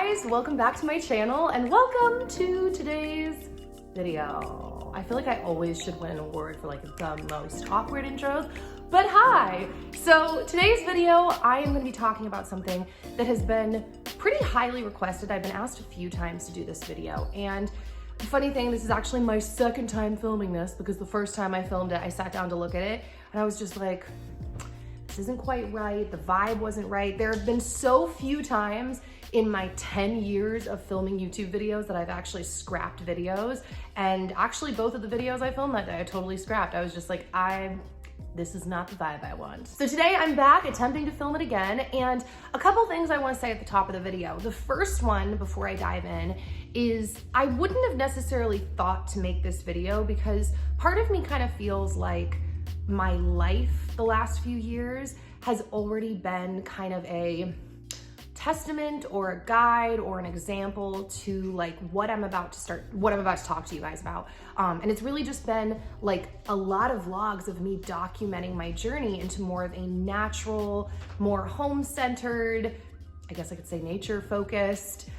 guys, welcome back to my channel and welcome to today's video. I feel like I always should win an award for like the most awkward intros, but hi! So today's video, I am going to be talking about something that has been pretty highly requested. I've been asked a few times to do this video, and the funny thing, this is actually my second time filming this because the first time I filmed it, I sat down to look at it and I was just like, this isn't quite right, the vibe wasn't right. There have been so few times in my 10 years of filming YouTube videos that I've actually scrapped videos, and actually both of the videos I filmed that day I totally scrapped. I was just like, this is not the vibe I want. So today I'm back attempting to film it again, and a couple things I want to say at the top of the video. The first one, before I dive in, is I wouldn't have necessarily thought to make this video because part of me kind of feels like my life the last few years has already been kind of a testament or a guide or an example to like what I'm about to talk to you guys about. And it's really just been like a lot of vlogs of me documenting my journey into more of a natural, more home-centered, I guess I could say nature-focused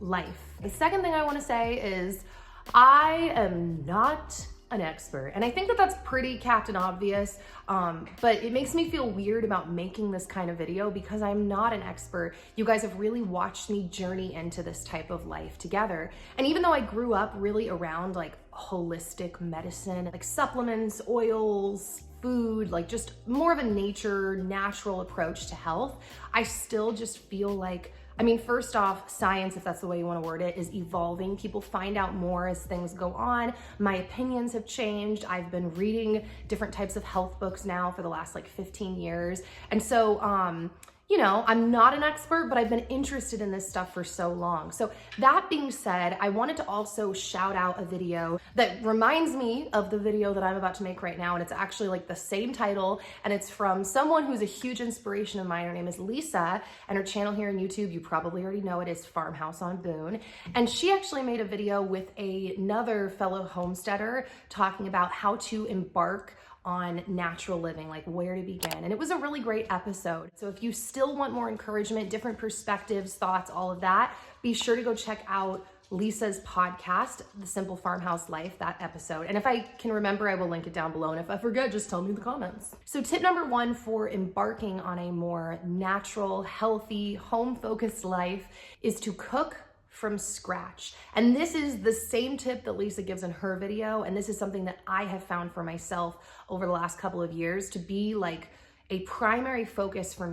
life. The second thing I want to say is I am not an expert. And I think that that's pretty captain obvious, but it makes me feel weird about making this kind of video because I'm not an expert. You guys have really watched me journey into this type of life together. And even though I grew up really around like holistic medicine, like supplements, oils, food, like just more of a natural approach to health, I still just feel like, I mean, first off, science, if that's the way you want to word it, is evolving. People find out more as things go on. My opinions have changed. I've been reading different types of health books now for the last like 15 years. And so, you know, I'm not an expert, but I've been interested in this stuff for so long. So that being said, I wanted to also shout out a video that reminds me of the video that I'm about to make right now. And it's actually like the same title. And it's from someone who's a huge inspiration of mine. Her name is Lisa, and her channel here on YouTube, you probably already know it, is Farmhouse on Boone. And she actually made a video with another fellow homesteader talking about how to embark on natural living, like where to begin. And it was a really great episode. So if you still want more encouragement, different perspectives, thoughts, all of that, be sure to go check out Lisa's podcast, The Simple Farmhouse Life, that episode. And if I can remember, I will link it down below. And if I forget, just tell me in the comments. So tip number one for embarking on a more natural, healthy, home-focused life is to cook from scratch. And this is the same tip that Lisa gives in her video. And this is something that I have found for myself over the last couple of years to be like a primary focus for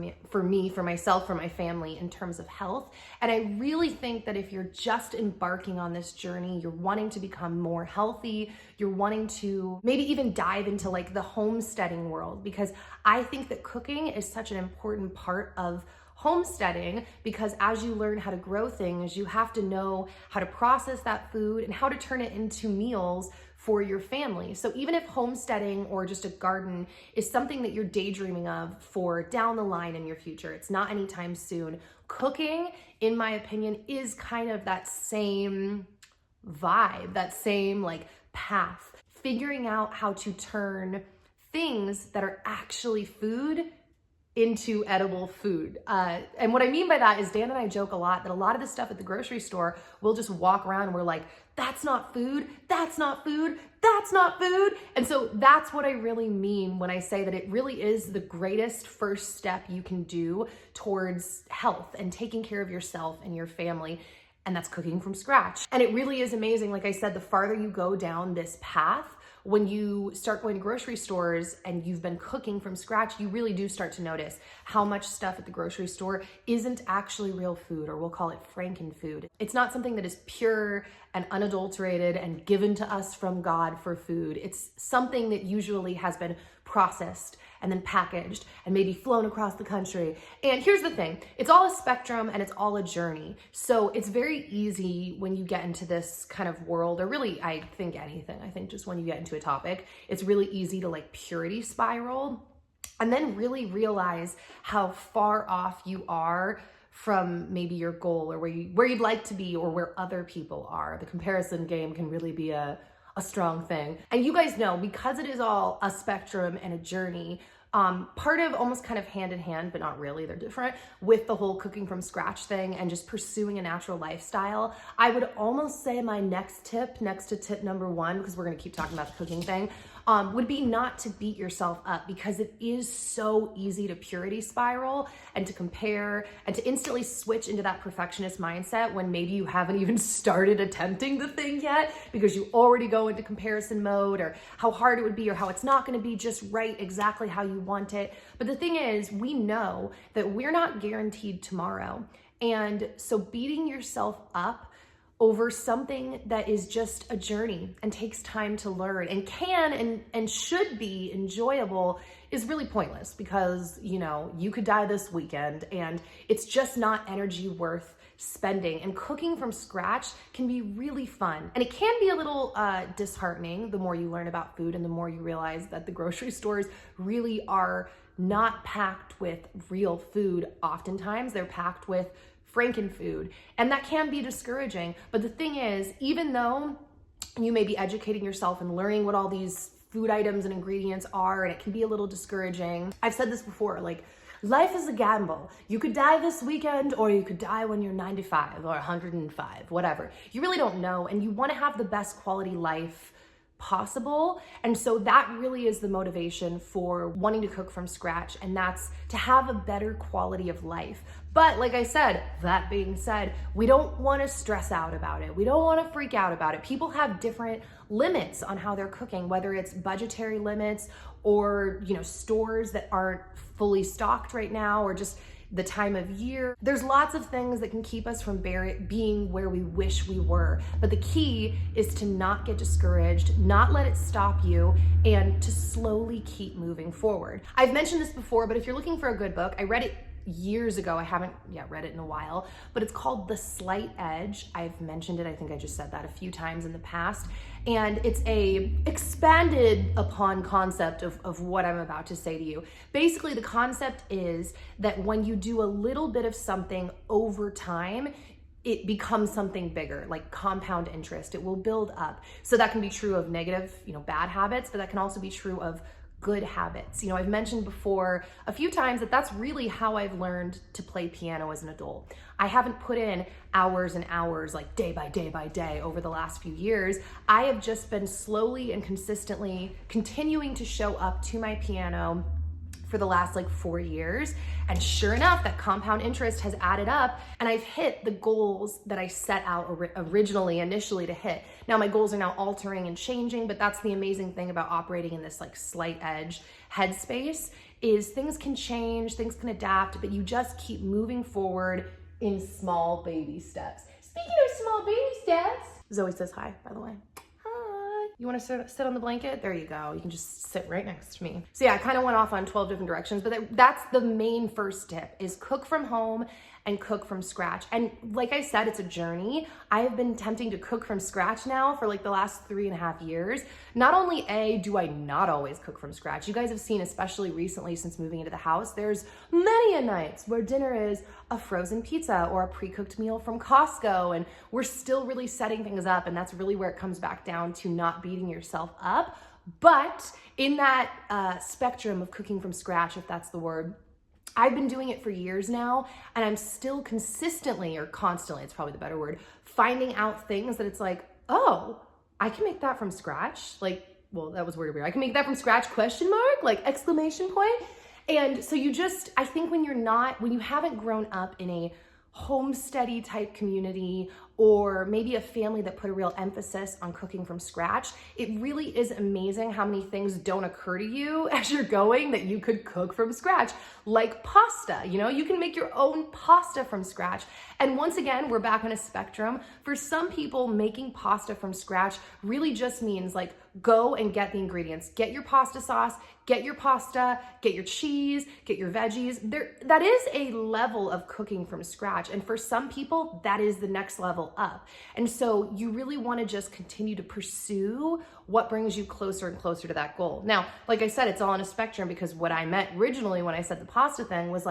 myself, for my family in terms of health. And I really think that if you're just embarking on this journey, you're wanting to become more healthy, you're wanting to maybe even dive into like the homesteading world, because I think that cooking is such an important part of homesteading, because as you learn how to grow things, you have to know how to process that food and how to turn it into meals for your family. So even if homesteading or just a garden is something that you're daydreaming of for down the line in your future, it's not anytime soon, cooking, in my opinion, is kind of that same vibe, that same like path, figuring out how to turn things that are actually food into edible food. And what I mean by that is Dan and I joke a lot that a lot of the stuff at the grocery store, we'll just walk around and we're like, that's not food, that's not food, that's not food. And so that's what I really mean when I say that it really is the greatest first step you can do towards health and taking care of yourself and your family. And that's cooking from scratch. And it really is amazing. Like I said, the farther you go down this path, when you start going to grocery stores and you've been cooking from scratch, you really do start to notice how much stuff at the grocery store isn't actually real food, or we'll call it frankenfood. It's not something that is pure and unadulterated and given to us from God for food. It's something that usually has been processed and then packaged and maybe flown across the country. And here's the thing, it's all a spectrum and it's all a journey. So it's very easy when you get into this kind of world, or really, I think anything, I think just when you get into a topic, it's really easy to like purity spiral and then really realize how far off you are from maybe your goal, or where you'd like to be, or where other people are. The comparison game can really be a strong thing. And you guys know, because it is all a spectrum and a journey, part of almost kind of hand in hand, but not really, they're different, with the whole cooking from scratch thing and just pursuing a natural lifestyle. I would almost say my next tip, next to tip number one, because we're gonna keep talking about the cooking thing, would be not to beat yourself up, because it is so easy to purity spiral and to compare and to instantly switch into that perfectionist mindset when maybe you haven't even started attempting the thing yet, because you already go into comparison mode, or how hard it would be, or how it's not going to be just right exactly how you want it. But the thing is, we know that we're not guaranteed tomorrow. And so beating yourself up over something that is just a journey and takes time to learn and can and should be enjoyable is really pointless, because, you know, you could die this weekend and it's just not energy worth spending. And cooking from scratch can be really fun, and it can be a little disheartening the more you learn about food and the more you realize that the grocery stores really are not packed with real food. Oftentimes they're packed with Frankenfood, and that can be discouraging. But the thing is, even though you may be educating yourself and learning what all these food items and ingredients are, and it can be a little discouraging, I've said this before, like, life is a gamble. You could die this weekend, or you could die when you're 95 or 105, whatever. You really don't know, and you want to have the best quality life possible. And so that really is the motivation for wanting to cook from scratch, and that's to have a better quality of life. But like I said, that being said, we don't want to stress out about it. We don't want to freak out about it. People have different limits on how they're cooking, whether it's budgetary limits or, you know, stores that aren't fully stocked right now, or just the time of year. There's lots of things that can keep us from being where we wish we were. But the key is to not get discouraged, not let it stop you, and to slowly keep moving forward. I've mentioned this before, but if you're looking for a good book, I read it years ago. I haven't yet read it in a while, but it's called The Slight Edge. I've mentioned it. I think I just said that a few times in the past. And it's a expanded upon concept of what I'm about to say to you. Basically, the concept is that when you do a little bit of something over time, it becomes something bigger, like compound interest. It will build up. So that can be true of negative, bad habits, but that can also be true of good habits. I've mentioned before a few times that that's really how I've learned to play piano as an adult. I haven't put in hours and hours, like day by day by day over the last few years. I have just been slowly and consistently continuing to show up to my piano for the last 4 years. And sure enough, that compound interest has added up, and I've hit the goals that I set out initially to hit. Now my goals are now altering and changing, but that's the amazing thing about operating in this slight edge headspace, is things can change, things can adapt, but you just keep moving forward in small baby steps. Speaking of small baby steps, Zoe says hi, by the way. You want to sit on the blanket? There you go. You can just sit right next to me. So yeah, I kind of went off on 12 different directions, but that's the main first tip, is cook from home and cook from scratch. And like I said, it's a journey. I have been attempting to cook from scratch now for the last 3.5 years. Not only do I not always cook from scratch, you guys have seen, especially recently since moving into the house, there's many a nights where dinner is a frozen pizza or a pre-cooked meal from Costco, and we're still really setting things up, and that's really where it comes back down to not beating yourself up. But in that spectrum of cooking from scratch, if that's the word, I've been doing it for years now, and I'm still consistently, or constantly, it's probably the better word, finding out things that it's oh, I can make that from scratch. Well, that was weird. I can make that from scratch, ? Exclamation point. And so I think when you haven't grown up in a homesteady type community, or maybe a family that put a real emphasis on cooking from scratch, it really is amazing how many things don't occur to you as you're going that you could cook from scratch, like pasta. You can make your own pasta from scratch. And once again, we're back on a spectrum. For some people, making pasta from scratch really just means go and get the ingredients, get your pasta sauce, get your pasta, get your cheese, get your veggies. That is a level of cooking from scratch. And for some people, that is the next level up. And so you really want to just continue to pursue what brings you closer and closer to that goal. Now, like I said, it's all on a spectrum, because what I meant originally when I said the pasta thing was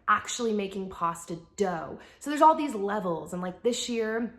actually making pasta dough. So there's all these levels. And this year,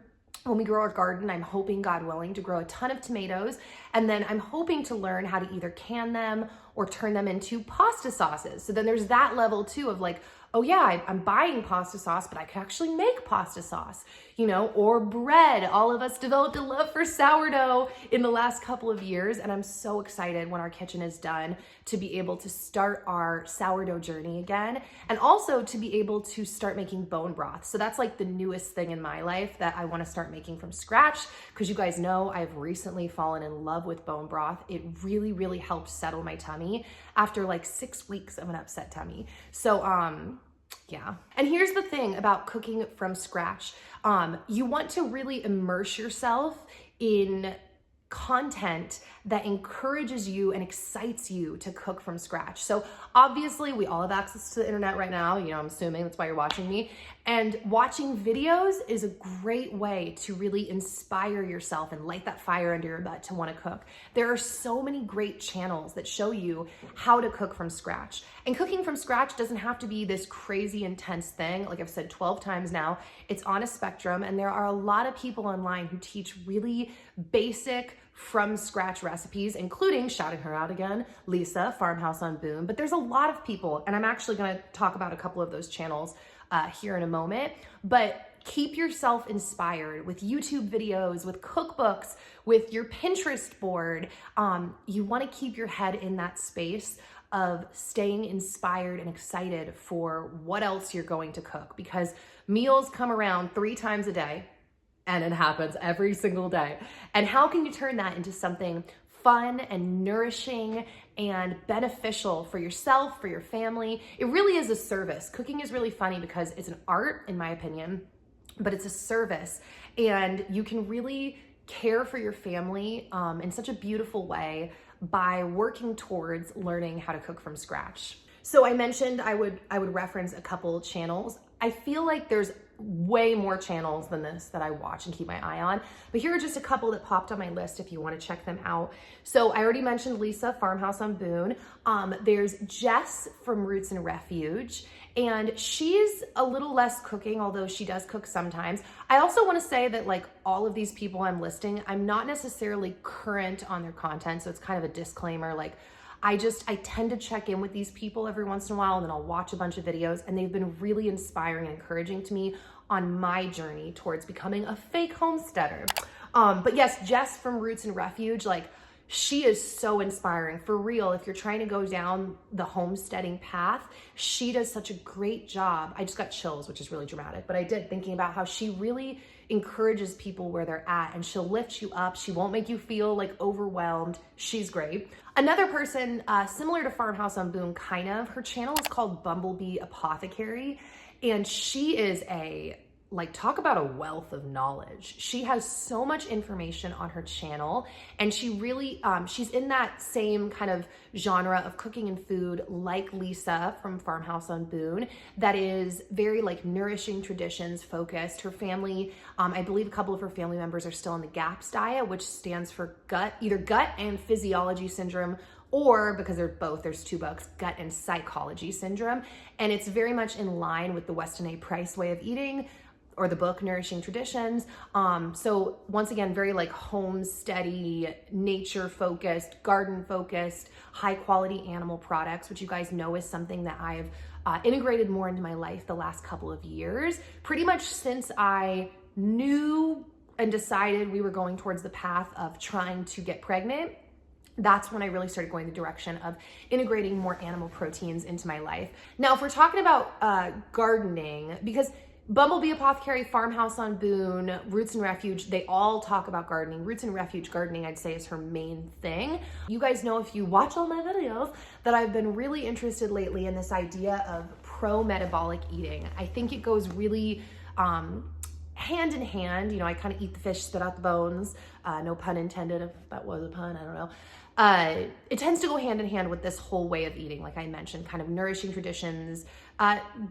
when we grow our garden, I'm hoping, God willing, to grow a ton of tomatoes. And then I'm hoping to learn how to either can them or turn them into pasta sauces. So then there's that level too of like, oh yeah, I'm buying pasta sauce, but I can actually make pasta sauce, you know, or bread. All of us developed a love for sourdough in the last couple of years. And I'm so excited when our kitchen is done to be able to start our sourdough journey again. And also to be able to start making bone broth. So that's like the newest thing in my life that I want to start making from scratch. Because you guys know I've recently fallen in love with bone broth. It really, really helped settle my tummy after like 6 weeks of an upset tummy. So, yeah. And here's the thing about cooking from scratch. You want to really immerse yourself in content that encourages you and excites you to cook from scratch. So obviously we all have access to the internet right now, you know, I'm assuming that's why you're watching me. And watching videos is a great way to really inspire yourself and light that fire under your butt to want to cook. There are so many great channels that show you how to cook from scratch. And cooking from scratch doesn't have to be this crazy intense thing. Like I've said 12 times now, it's on a spectrum, and there are a lot of people online who teach really basic from scratch recipes, including, shouting her out again, Lisa, Farmhouse on Boone. But there's a lot of people, and I'm actually gonna talk about a couple of those channels here in a moment, but keep yourself inspired with YouTube videos, with cookbooks, with your Pinterest board. You wanna keep your head in that space of staying inspired and excited for what else you're going to cook, because meals come around 3 times a day. And it happens every single day. And how can you turn that into something fun and nourishing and beneficial for yourself, for your family? It really is a service. Cooking is really funny because it's an art, in my opinion, but it's a service. And you can really care for your family in such a beautiful way by working towards learning how to cook from scratch. So I mentioned I would reference a couple channels. I feel like there's way more channels than this that I watch and keep my eye on, but here are just a couple that popped on my list if you want to check them out. So I already mentioned Lisa, Farmhouse on Boone. There's Jess from Roots and Refuge, and she's a little less cooking, although she does cook sometimes. I also want to say that like all of these people I'm listing, I'm not necessarily current on their content, so it's kind of a disclaimer. Like I tend to check in with these people every once in a while, and then I'll watch a bunch of videos, and they've been really inspiring and encouraging to me on my journey towards becoming a fake homesteader. But yes, Jess from Roots and Refuge, like she is so inspiring for real. If you're trying to go down the homesteading path, she does such a great job. I just got chills, which is really dramatic, but I did, thinking about how she really encourages people where they're at, and she'll lift you up. She won't make you feel like overwhelmed. She's great. Another person similar to Farmhouse on Boone, kind of, her channel is called Bumblebee Apothecary, and she is talk about a wealth of knowledge. She has so much information on her channel, and she really, she's in that same kind of genre of cooking and food like Lisa from Farmhouse on Boone, that is very like nourishing traditions focused. Her family, I believe a couple of her family members are still on the GAPS diet, which stands for either gut and physiology syndrome, or because they're both, there's 2 books, gut and psychology syndrome. And it's very much in line with the Weston A. Price way of eating, or the book Nourishing Traditions. So once again, very like homesteady, nature focused, garden focused, high quality animal products, which you guys know is something that I've integrated more into my life the last couple of years. Pretty much since I knew and decided we were going towards the path of trying to get pregnant, that's when I really started going the direction of integrating more animal proteins into my life. Now, if we're talking about gardening, because Bumblebee Apothecary, Farmhouse on Boone, Roots and Refuge, they all talk about gardening. Roots and Refuge gardening, I'd say, is her main thing. You guys know, if you watch all my videos, that I've been really interested lately in this idea of pro-metabolic eating. I think it goes really hand in hand. You know, I kind of eat the fish, spit out the bones. No pun intended, if that was a pun, I don't know. It tends to go hand in hand with this whole way of eating, like I mentioned, kind of nourishing traditions,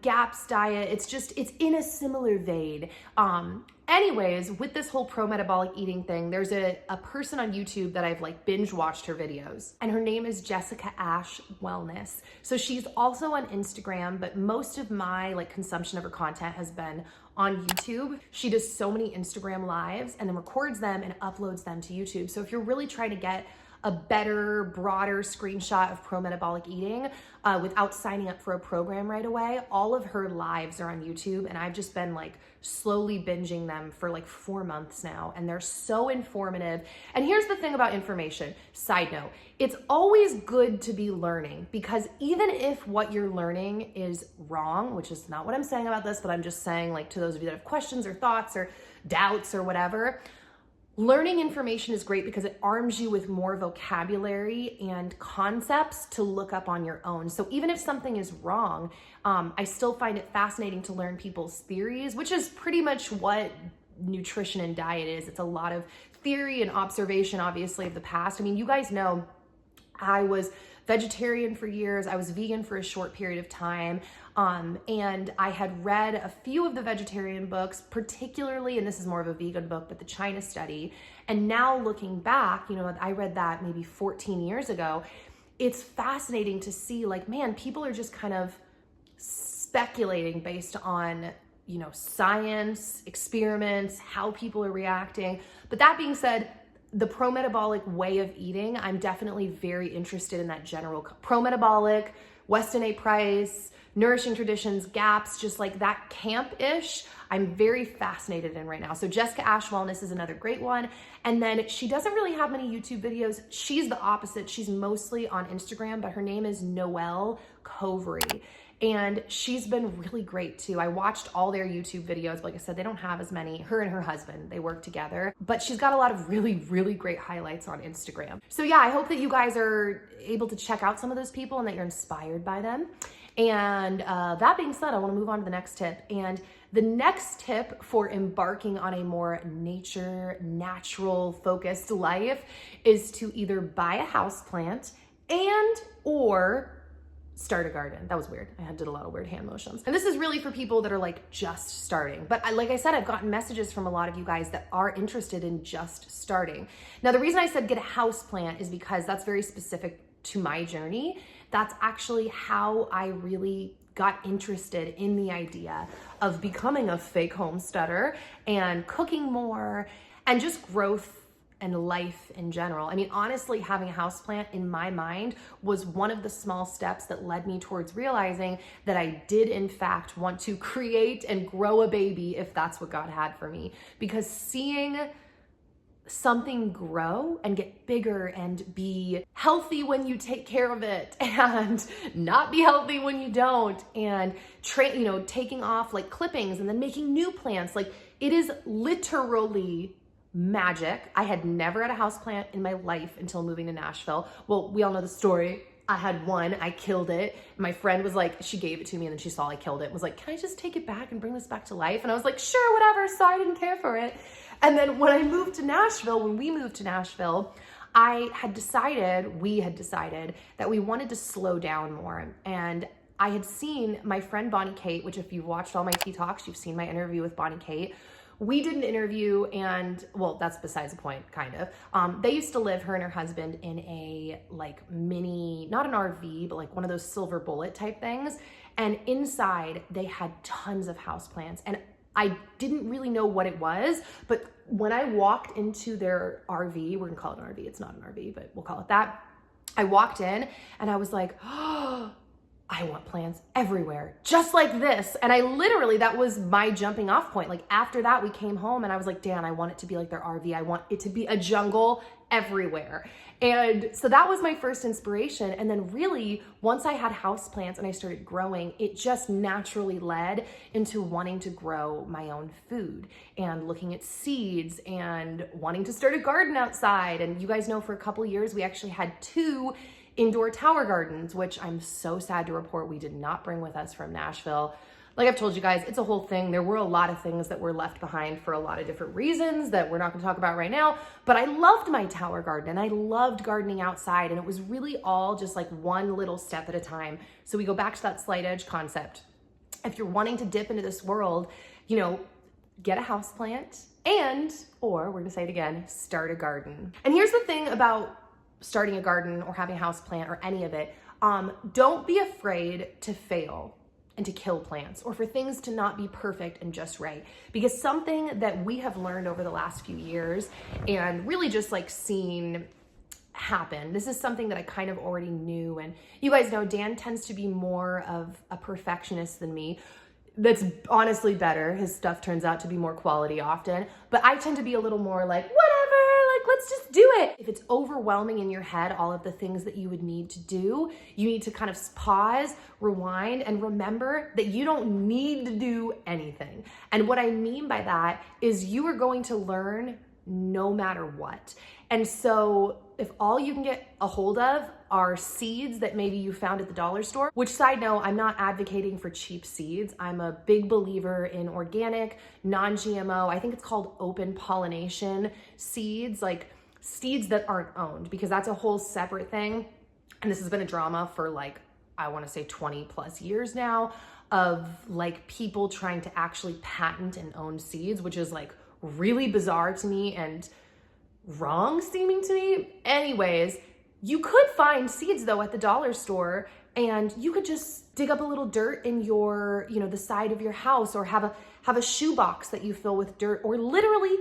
GAPS diet. It's in a similar vein. Anyways, with this whole pro-metabolic eating thing, there's a person on YouTube that I've like binge watched her videos, and her name is Jessica Ash Wellness. So she's also on Instagram, but most of my like consumption of her content has been on YouTube. She does so many Instagram lives and then records them and uploads them to YouTube. So if you're really trying to get a better, broader screenshot of pro-metabolic eating without signing up for a program right away, all of her lives are on YouTube, and I've just been like slowly binging them for like 4 months now, and they're so informative. And here's the thing about information, side note, it's always good to be learning, because even if what you're learning is wrong, which is not what I'm saying about this, but I'm just saying, like, to those of you that have questions or thoughts or doubts or whatever, learning information is great because it arms you with more vocabulary and concepts to look up on your own. So even if something is wrong, I still find it fascinating to learn people's theories, which is pretty much what nutrition and diet is. It's a lot of theory and observation, obviously, of the past. I mean, you guys know I was vegetarian for years. I was vegan for a short period of time. And I had read a few of the vegetarian books, particularly, and this is more of a vegan book, but the China Study. And now looking back, you know, I read that maybe 14 years ago. It's fascinating to see, like, man, people are just kind of speculating based on, you know, science, experiments, how people are reacting. But that being said, the pro-metabolic way of eating, I'm definitely very interested in that general pro-metabolic, Weston A. Price, Nourishing Traditions, Gaps, just like that camp-ish, I'm very fascinated in right now. So Jessica Ash Wellness is another great one. And then she doesn't really have many YouTube videos. She's the opposite. She's mostly on Instagram, but her name is Noelle Covery. And she's been really great too. I watched all their YouTube videos. But like I said, they don't have as many. Her and her husband, they work together. But she's got a lot of really, really great highlights on Instagram. So yeah, I hope that you guys are able to check out some of those people and that you're inspired by them. And that being said, I want to move on to the next tip. And the next tip for embarking on a more nature, natural focused life is to either buy a houseplant or start a garden. That was weird. I did a lot of weird hand motions. And this is really for people that are like just starting. But like I said, I've gotten messages from a lot of you guys that are interested in just starting. Now, the reason I said get a houseplant is because that's very specific to my journey. That's actually how I really got interested in the idea of becoming a fake homesteader and cooking more and just growth and life in general. I mean, honestly, having a houseplant in my mind was one of the small steps that led me towards realizing that I did in fact want to create and grow a baby if that's what God had for me. Because seeing something grow and get bigger and be healthy when you take care of it and not be healthy when you don't, and taking off like clippings and then making new plants, like it is literally magic. I had never had a houseplant in my life until moving to Nashville. Well, we all know the story. I had one, I killed it. My friend was like, she gave it to me and then she saw I killed it, was like, can I just take it back and bring this back to life? And I was like, sure, whatever, sorry, I didn't care for it. And then when we moved to Nashville, we had decided that we wanted to slow down more. And I had seen my friend Bonnie Kate, which if you've watched all my Tea Talks, you've seen my interview with Bonnie Kate. We did an interview and, well, that's besides the point, kind of. They used to live, her and her husband, in a like mini, not an RV, but like one of those silver bullet type things. And inside they had tons of houseplants. And I didn't really know what it was, but when I walked into their RV, we're gonna call it an RV, it's not an RV, but we'll call it that. I walked in and I was like, oh, I want plants everywhere, just like this. And I literally, that was my jumping off point. Like after that, we came home and I was like, Dan, I want it to be like their RV. I want it to be a jungle everywhere. And so that was my first inspiration. And then really, once I had houseplants and I started growing, it just naturally led into wanting to grow my own food and looking at seeds and wanting to start a garden outside. And you guys know for a couple of years, we actually had 2 indoor tower gardens, which I'm so sad to report we did not bring with us from Nashville. Like I've told you guys, it's a whole thing. There were a lot of things that were left behind for a lot of different reasons that we're not gonna talk about right now, but I loved my tower garden and I loved gardening outside, and it was really all just like one little step at a time. So we go back to that slight edge concept. If you're wanting to dip into this world, get a houseplant or we're gonna say it again, start a garden. And here's the thing about starting a garden or having a house plant or any of it, don't be afraid to fail. and to kill plants, or for things to not be perfect and just right. Because something that we have learned over the last few years and really just like seen happen, this is something that I kind of already knew, and you guys know Dan tends to be more of a perfectionist than me. That's honestly better. His stuff turns out to be more quality often, but I tend to be a little more like, whatever, like, let's just do it. If it's overwhelming in your head, all of the things that you would need to do, you need to kind of pause, rewind, and remember that you don't need to do anything. And what I mean by that is you are going to learn no matter what. And so if all you can get a hold of are seeds that maybe you found at the dollar store, which, side note, I'm not advocating for cheap seeds. I'm a big believer in organic, non-GMO, I think it's called open pollination seeds, like seeds that aren't owned, because that's a whole separate thing. And this has been a drama for like, I want to say 20 plus years now, of like people trying to actually patent and own seeds, which is like really bizarre to me and wrong seeming to me. Anyways, you could find seeds though at the dollar store, and you could just dig up a little dirt in your, the side of your house, or have a shoebox that you fill with dirt, or literally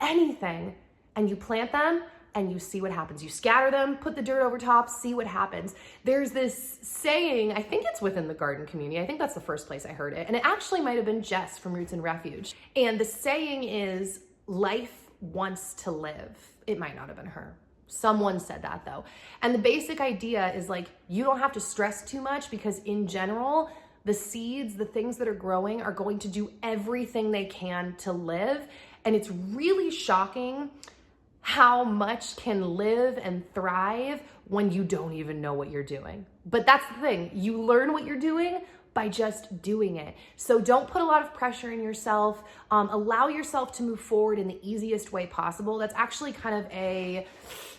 anything, and you plant them and you see what happens. You scatter them, put the dirt over top, see what happens. There's this saying, I think it's within the garden community. I think that's the first place I heard it. And it actually might have been Jess from Roots and Refuge. And the saying is, life wants to live. It might not have been her. Someone said that though. And the basic idea is like, you don't have to stress too much, because in general, the seeds, the things that are growing, are going to do everything they can to live. And it's really shocking how much can live and thrive when you don't even know what you're doing. But that's the thing, you learn what you're doing by just doing it. So don't put a lot of pressure in yourself. Allow yourself to move forward in the easiest way possible. That's actually kind of a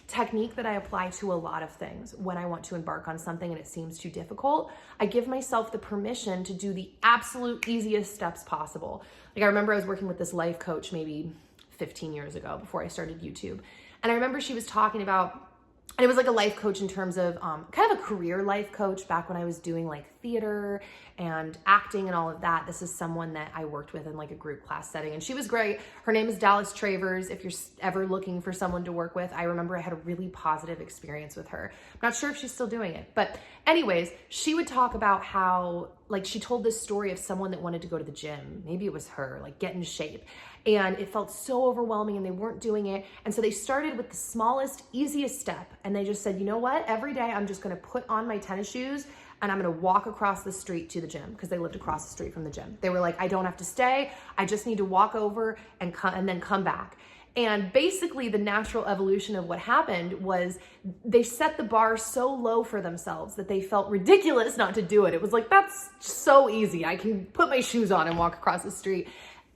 technique that I apply to a lot of things. When I want to embark on something and it seems too difficult, I give myself the permission to do the absolute easiest steps possible. Like, I remember I was working with this life coach maybe 15 years ago before I started YouTube. And I remember she was talking about, and it was like a life coach in terms of kind of a career life coach back when I was doing like theater and acting and all of that. This is someone that I worked with in like a group class setting, and she was great. Her name is Dallas Travers. If you're ever looking for someone to work with, I remember I had a really positive experience with her. I'm not sure if she's still doing it, but anyways, she would talk about how, like, she told this story of someone that wanted to go to the gym. Maybe it was her, like, get in shape. And it felt so overwhelming and they weren't doing it. And so they started with the smallest, easiest step. And they just said, you know what? Every day I'm just gonna put on my tennis shoes and I'm gonna walk across the street to the gym, because they lived across the street from the gym. They were like, I don't have to stay. I just need to walk over and then come back. And basically the natural evolution of what happened was they set the bar so low for themselves that they felt ridiculous not to do it. It was like, that's so easy. I can put my shoes on and walk across the street.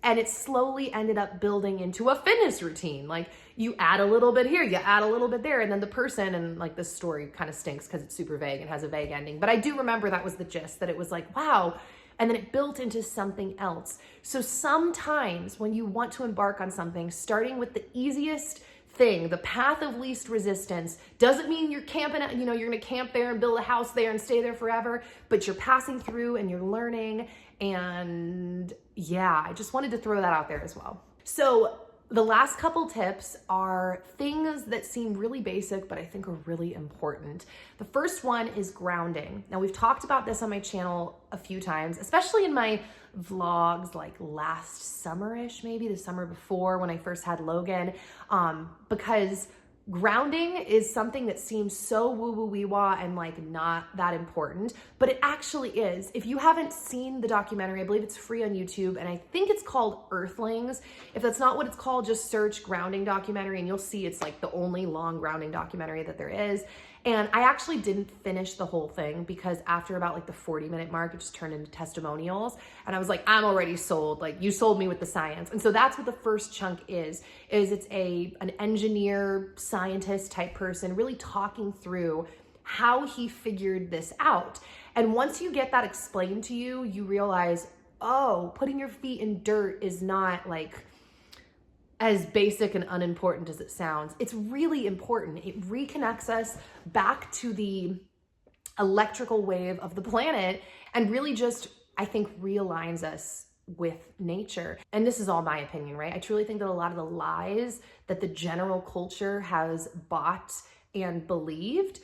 And it slowly ended up building into a fitness routine. Like, you add a little bit here, you add a little bit there, and then the person, and like, this story kind of stinks because it's super vague and has a vague ending, but I do remember that was the gist, that it was like, wow. And then it built into something else. So sometimes when you want to embark on something, starting with the easiest thing, the path of least resistance, doesn't mean you're camping out, you're gonna camp there and build a house there and stay there forever, but you're passing through and you're learning. And yeah, I just wanted to throw that out there as well. So the last couple tips are things that seem really basic, but I think are really important. The first one is grounding. Now, we've talked about this on my channel a few times, especially in my vlogs like last summer-ish, maybe the summer before when I first had Logan, because grounding is something that seems so woo-woo-wee-wah and like not that important, but it actually is. If you haven't seen the documentary, I believe it's free on YouTube, and I think it's called Earthlings. If that's not what it's called, just search grounding documentary and you'll see it's like the only long grounding documentary that there is. And I actually didn't finish the whole thing because after about like the 40-minute mark, it just turned into testimonials. And I was like, I'm already sold. Like, you sold me with the science. And so that's what the first chunk is it's an engineer, scientist type person really talking through how he figured this out. And once you get that explained to you, you realize, oh, putting your feet in dirt is not like as basic and unimportant as it sounds. It's really important. It reconnects us back to the electrical wave of the planet and really just I think realigns us with nature. And this is all my opinion, right? I truly think that a lot of the lies that the general culture has bought and believed,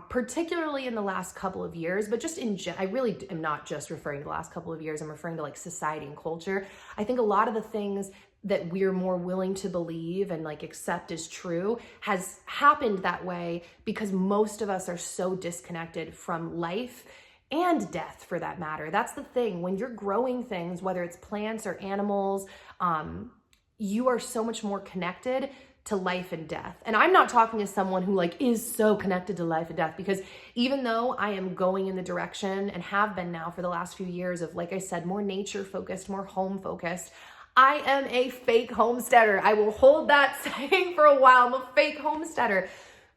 particularly in the last couple of years, but just I really am not just referring to the last couple of years, I'm referring to like society and culture. I think a lot of the things that we're more willing to believe and like accept as true has happened that way because most of us are so disconnected from life and death, for that matter. That's the thing. When you're growing things, whether it's plants or animals, you are so much more connected to life and death. And I'm not talking as someone who like is so connected to life and death, because even though I am going in the direction and have been now for the last few years of, like I said, more nature focused, more home focused, I am a fake homesteader. I will hold that saying for a while. I'm a fake homesteader.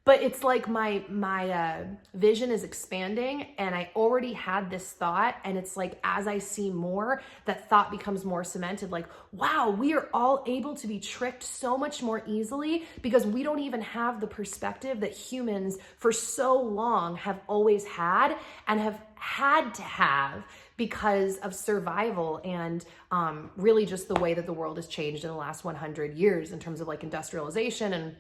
But it's like my vision is expanding, and I already had this thought, and it's like as I see more, that thought becomes more cemented, like, wow, we are all able to be tricked so much more easily because we don't even have the perspective that humans for so long have always had and have had to have because of survival and really just the way that the world has changed in the last 100 years in terms of like industrialization and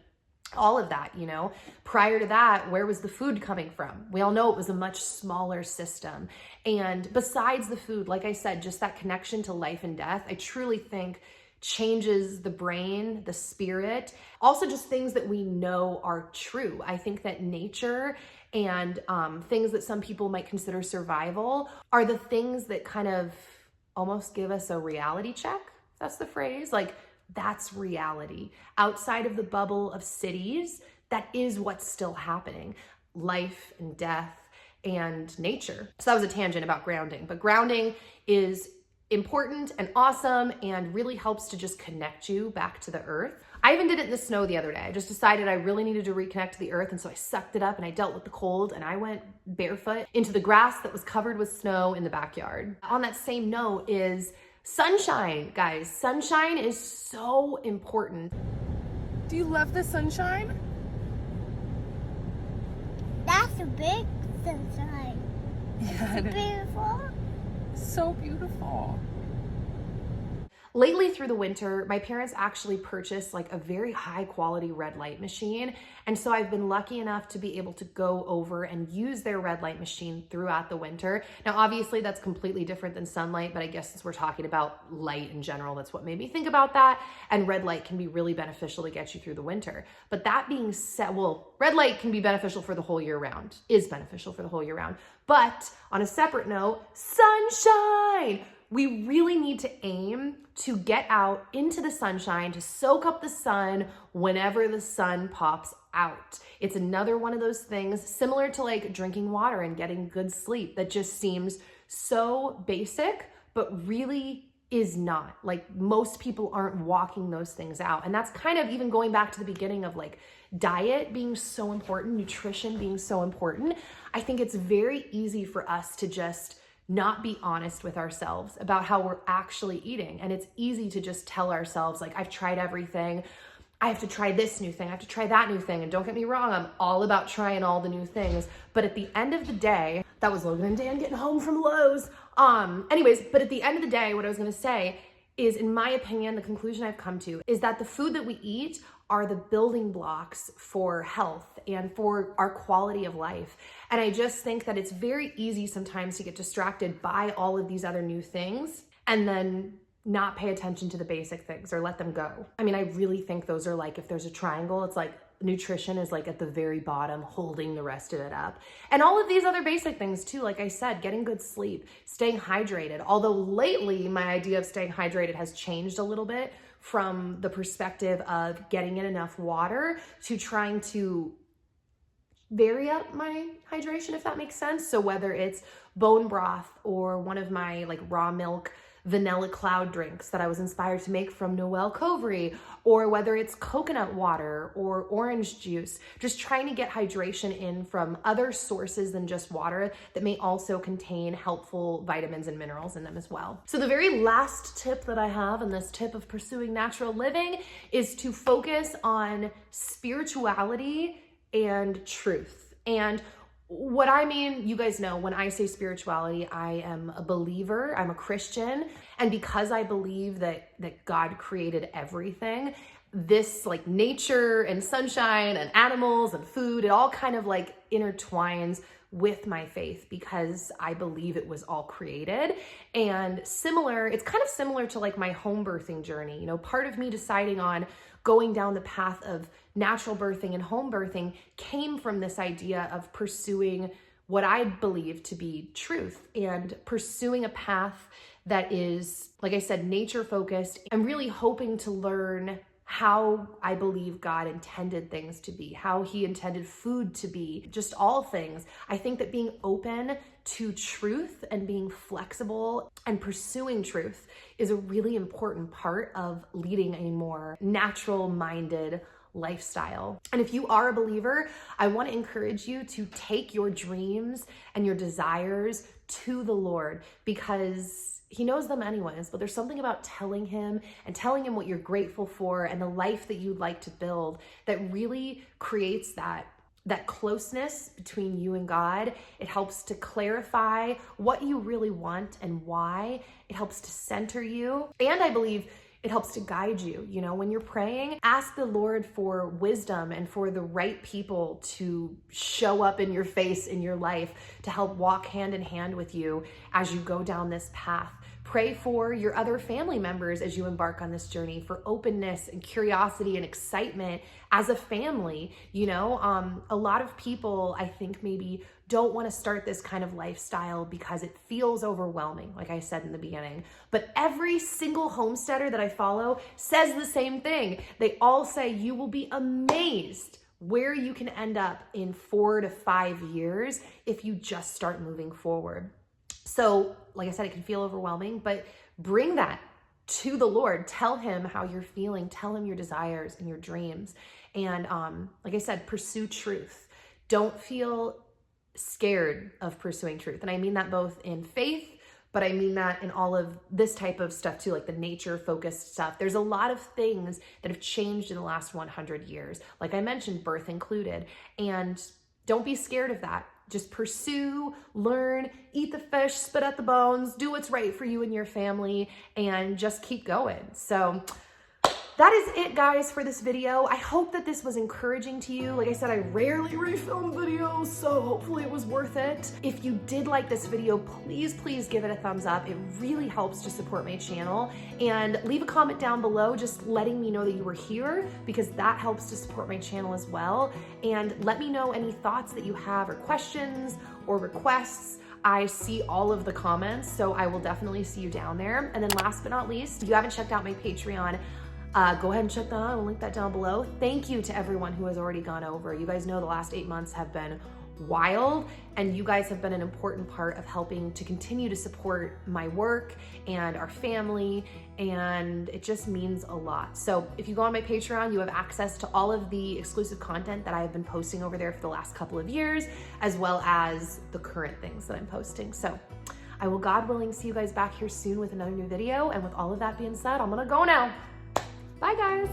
all of that, you know. Prior to that, where was the food coming from? We all know it was a much smaller system. And besides the food, like I said, just that connection to life and death, I truly think changes the brain, the spirit, also just things that we know are true. I think that nature and things that some people might consider survival are the things that kind of almost give us a reality check. That's the phrase. Like, that's reality. Outside of the bubble of cities, that is what's still happening. Life and death and nature. So that was a tangent about grounding, but grounding is important and awesome and really helps to just connect you back to the earth. I even did it in the snow the other day. I just decided I really needed to reconnect to the earth, and so I sucked it up and I dealt with the cold, and I went barefoot into the grass that was covered with snow in the backyard. On that same note is sunshine, guys. Sunshine is so important. Do you love the sunshine? That's a big sunshine. Yeah, It's beautiful. so beautiful. Lately through the winter, my parents actually purchased like a very high quality red light machine. And so I've been lucky enough to be able to go over and use their red light machine throughout the winter. Now, obviously that's completely different than sunlight, but I guess since we're talking about light in general, that's what made me think about that. And red light can be really beneficial to get you through the winter. But that being said, well, red light can be beneficial for the whole year round, is beneficial for the whole year round. But on a separate note, sunshine. We really need to aim to get out into the sunshine, to soak up the sun whenever the sun pops out. It's another one of those things similar to like drinking water and getting good sleep that just seems so basic, but really is not. Like, most people aren't walking those things out. And that's kind of even going back to the beginning of like diet being so important, nutrition being so important. I think it's very easy for us to just not be honest with ourselves about how we're actually eating. And it's easy to just tell ourselves, like, I've tried everything. I have to try this new thing. I have to try that new thing. And don't get me wrong, I'm all about trying all the new things. But at the end of the day, that was Logan and Dan getting home from Lowe's. Anyways, but at the end of the day, what I was gonna say is, in my opinion, the conclusion I've come to is that the food that we eat are the building blocks for health and for our quality of life. And I just think that it's very easy sometimes to get distracted by all of these other new things and then not pay attention to the basic things or let them go. I mean, I really think those are like, if there's a triangle, it's like nutrition is like at the very bottom, holding the rest of it up. And all of these other basic things too, like I said, getting good sleep, staying hydrated. Although lately my idea of staying hydrated has changed a little bit from the perspective of getting in enough water to trying to vary up my hydration, if that makes sense. So whether it's bone broth or one of my like raw milk vanilla cloud drinks that I was inspired to make from Noelle Covry, or whether it's coconut water or orange juice, just trying to get hydration in from other sources than just water that may also contain helpful vitamins and minerals in them as well. So the very last tip that I have in this tip of pursuing natural living is to focus on spirituality and truth. And what I mean, you guys know, when I say spirituality, I am a believer, I'm a Christian. And because I believe that God created everything, this like nature and sunshine and animals and food, it all kind of like intertwines with my faith because I believe it was all created. And similar, it's kind of similar to like my home birthing journey. You know, part of me deciding on going down the path of natural birthing and home birthing came from this idea of pursuing what I believe to be truth and pursuing a path that is, like I said, nature focused. I'm really hoping to learn how I believe God intended things to be, how he intended food to be, just all things. I think that being open to truth and being flexible and pursuing truth is a really important part of leading a more natural-minded lifestyle. And if you are a believer, I want to encourage you to take your dreams and your desires to the Lord because he knows them anyways, but there's something about telling him what you're grateful for and the life that you'd like to build that really creates that closeness between you and God. It helps to clarify what you really want and why. It helps to center you. And I believe it helps to guide you. You know, when you're praying, ask the Lord for wisdom and for the right people to show up in your face in your life to help walk hand in hand with you as you go down this path. Pray for your other family members as you embark on this journey for openness and curiosity and excitement as a family. You know, a lot of people, I think, maybe don't want to start this kind of lifestyle because it feels overwhelming, like I said in the beginning. But every single homesteader that I follow says the same thing. They all say you will be amazed where you can end up in 4 to 5 years if you just start moving forward. So, like I said, it can feel overwhelming, but bring that to the Lord. Tell him how you're feeling. Tell him your desires and your dreams. And like I said, pursue truth. Don't feel scared of pursuing truth. And I mean that both in faith, but I mean that in all of this type of stuff too, like the nature-focused stuff. There's a lot of things that have changed in the last 100 years. Like I mentioned, birth included. And don't be scared of that. Just pursue, learn, eat the fish, spit out the bones, do what's right for you and your family, and just keep going. So that is it, guys, for this video. I hope that this was encouraging to you. Like I said, I rarely refilm videos, so hopefully it was worth it. If you did like this video, please give it a thumbs up. It really helps to support my channel. And leave a comment down below just letting me know that you were here because that helps to support my channel as well. And let me know any thoughts that you have or questions or requests. I see all of the comments, so I will definitely see you down there. And then last but not least, if you haven't checked out my Patreon, go ahead and check that out. I will link that down below. Thank you to everyone who has already gone over. You guys know the last 8 months have been wild, and you guys have been an important part of helping to continue to support my work and our family, and it just means a lot. So if you go on my Patreon, you have access to all of the exclusive content that I have been posting over there for the last couple of years, as well as the current things that I'm posting. So I will, God willing, see you guys back here soon with another new video. And with all of that being said, I'm gonna go now. Bye, guys.